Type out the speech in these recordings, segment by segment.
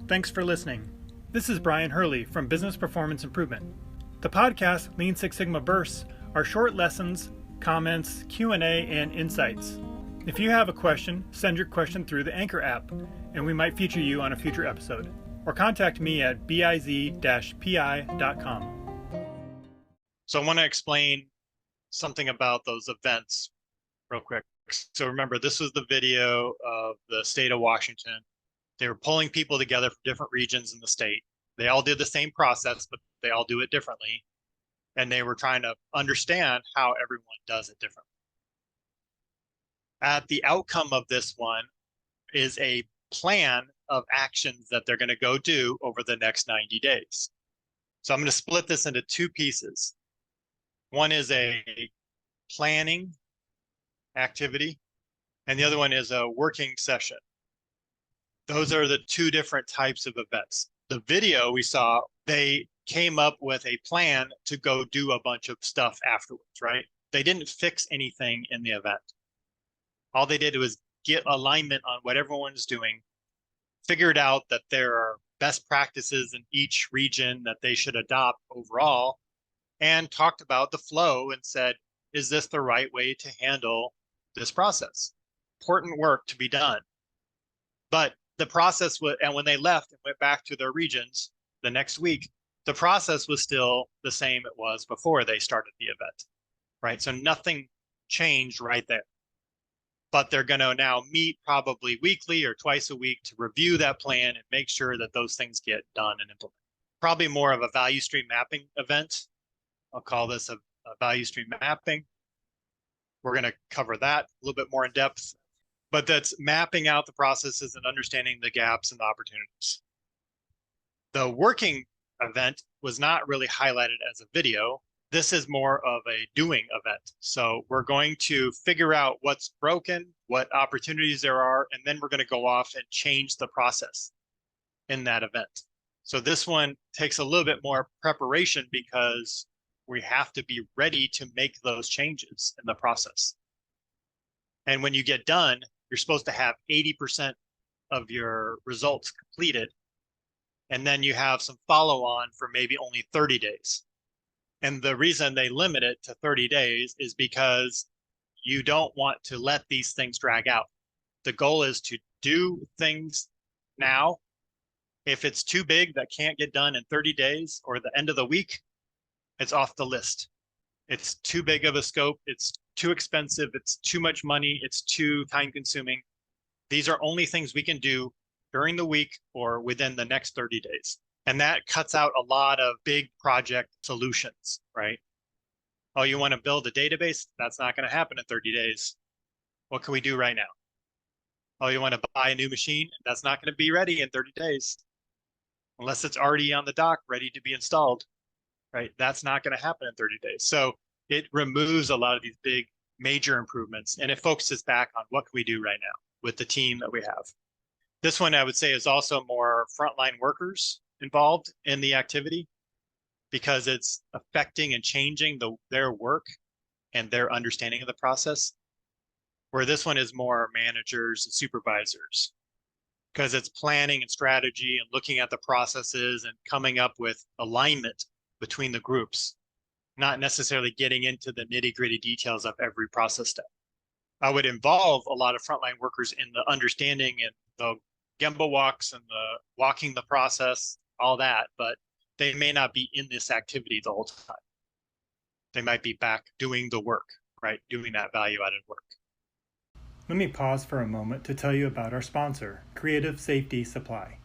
Thanks for listening. This is Brian Hurley from Business Performance Improvement. The podcast Lean Six Sigma Bursts are short lessons, comments, Q&A, and insights. If you have a question, send your question through the Anchor app, and we might feature you on a future episode. Or contact me at biz-pi.com. So I want to explain something about those events real quick. So remember, this was the video of the state of Washington. They were pulling people together from different regions in the state. They all did the same process, but they all do it differently. And they were trying to understand how everyone does it differently. At the outcome of this one is a plan of actions that they're going to go do over the next 90 days. So I'm going to split this into two pieces. One is a planning activity, and the other one is a working session. Those are the two different types of events. The video we saw, they came up with a plan to go do a bunch of stuff afterwards, right? They didn't fix anything in the event. All they did was get alignment on what everyone's doing, figured out that there are best practices in each region that they should adopt overall, and talked about the flow and said, is this the right way to handle this process? Important work to be done. But the process was, and when they left and went back to their regions the next week, the process was still the same it was before they started the event, right? So nothing changed right there. But they're going to now meet probably weekly or twice a week to review that plan and make sure that those things get done and implemented. Probably more of a value stream mapping event. I'll call this a value stream mapping. We're going to cover that a little bit more in depth, but that's mapping out the processes and understanding the gaps and the opportunities. The working event was not really highlighted as a video. This is more of a doing event. So we're going to figure out what's broken, what opportunities there are, and then we're going to go off and change the process in that event. So this one takes a little bit more preparation because we have to be ready to make those changes in the process. And when you get done, you're supposed to have 80% of your results completed. And then you have some follow on for maybe only 30 days. And the reason they limit it to 30 days is because you don't want to let these things drag out. The goal is to do things now. If it's too big that can't get done in 30 days or the end of the week, it's off the list. It's too big of a scope. It's too expensive. It's too much money. It's too time consuming. These are only things we can do during the week or within the next 30 days. And that cuts out a lot of big project solutions, right? Oh, you want to build a database? That's not going to happen in 30 days. What can we do right now? Oh, you want to buy a new machine? That's not going to be ready in 30 days. Unless it's already on the dock, ready to be installed, right? That's not going to happen in 30 days. So it removes a lot of these big major improvements and it focuses back on what can we do right now with the team that we have. This one I would say is also more frontline workers involved in the activity because it's affecting and changing their work and their understanding of the process, where this one is more managers and supervisors because it's planning and strategy and looking at the processes and coming up with alignment between the groups, not necessarily getting into the nitty-gritty details of every process step. I would involve a lot of frontline workers in the understanding and the Gemba walks and the walking the process, all that, but they may not be in this activity the whole time. They might be back doing the work, right? Doing that value-added work. Let me pause for a moment to tell you about our sponsor, Creative Safety Supply.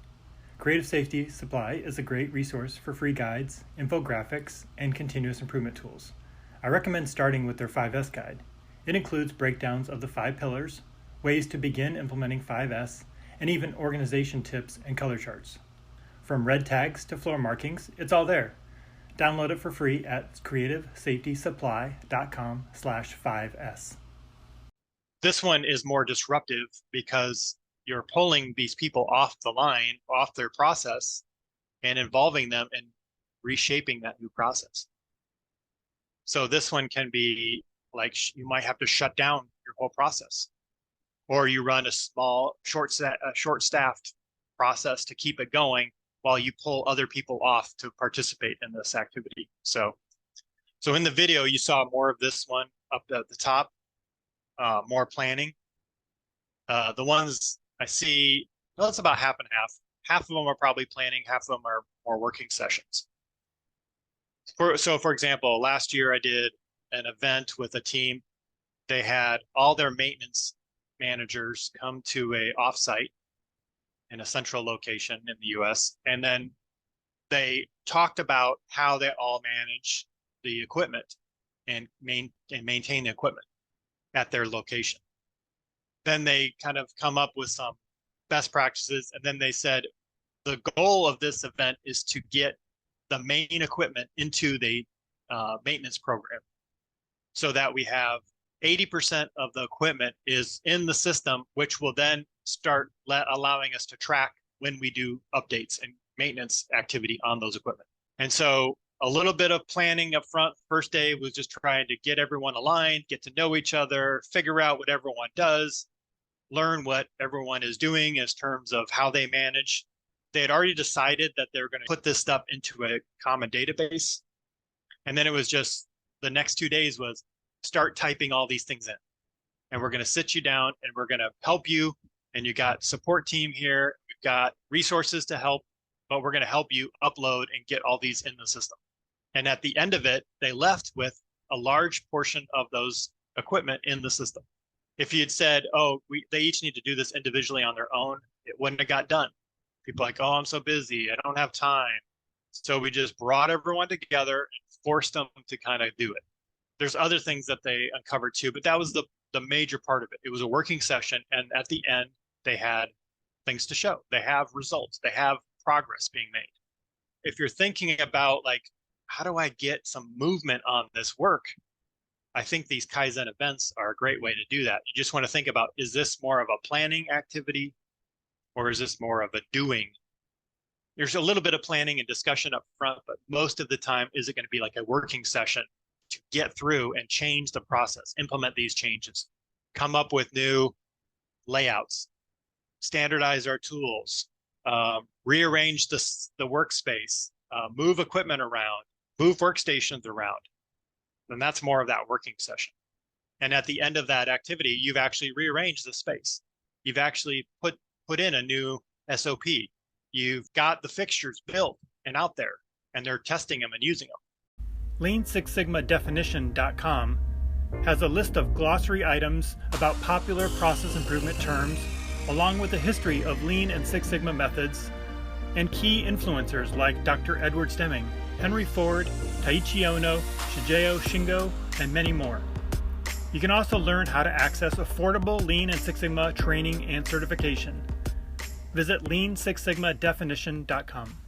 Creative Safety Supply is a great resource for free guides, infographics, and continuous improvement tools. I recommend starting with their 5S guide. It includes breakdowns of the 5 pillars, ways to begin implementing 5S, and even organization tips and color charts. From red tags to floor markings, it's all there. Download it for free at creativesafetysupply.com/5S. This one is more disruptive because you're pulling these people off the line, off their process, and involving them in reshaping that new process. So this one can be like you might have to shut down your whole process, or you run a small, short-staffed process to keep it going while you pull other people off to participate in this activity. So in the video, you saw more of this one up at the top, more planning. The ones I see, well, it's about half and half. Half of them are probably planning, half of them are more working sessions. For example, last year I did an event with a team. They had all their maintenance managers come to a offsite in a central location in the US. And then they talked about how they all manage the equipment and maintain the equipment at their location. Then they kind of come up with some best practices. And then they said, the goal of this event is to get the main equipment into the maintenance program so that we have 80% of the equipment is in the system, which will then start allowing us to track when we do updates and maintenance activity on those equipment. And so a little bit of planning up front. First day was just trying to get everyone aligned, get to know each other, figure out what everyone does, learn what everyone is doing in terms of how they manage. They had already decided that they were going to put this stuff into a common database. And then it was just the next 2 days was start typing all these things in. And we're going to sit you down and we're going to help you. And you got support team here. We've got resources to help, but we're going to help you upload and get all these in the system. And at the end of it, they left with a large portion of those equipment in the system. If you had said, oh, they each need to do this individually on their own, it wouldn't have got done. People are like, oh, I'm so busy, I don't have time. So we just brought everyone together and forced them to kind of do it. There's other things that they uncovered too, but that was the major part of it. It was a working session, and at the end, they had things to show. They have results. They have progress being made. If you're thinking about like, how do I get some movement on this work? I think these kaizen events are a great way to do that. You just want to think about, is this more of a planning activity or is this more of a doing? There's a little bit of planning and discussion up front, but most of the time, is it going to be like a working session to get through and change the process, implement these changes, come up with new layouts, standardize our tools, rearrange the workspace, move equipment around, move workstations around. And that's more of that working session. And at the end of that activity, you've actually rearranged the space. You've actually put in a new SOP. You've got the fixtures built and out there, and they're testing them and using them. LeanSixSigmaDefinition.com has a list of glossary items about popular process improvement terms, along with the history of Lean and Six Sigma methods, and key influencers like Dr. Edward Stemming, Henry Ford, Taiichi Ohno, Shigeo Shingo, and many more. You can also learn how to access affordable Lean and Six Sigma training and certification. Visit LeanSixSigmaDefinition.com.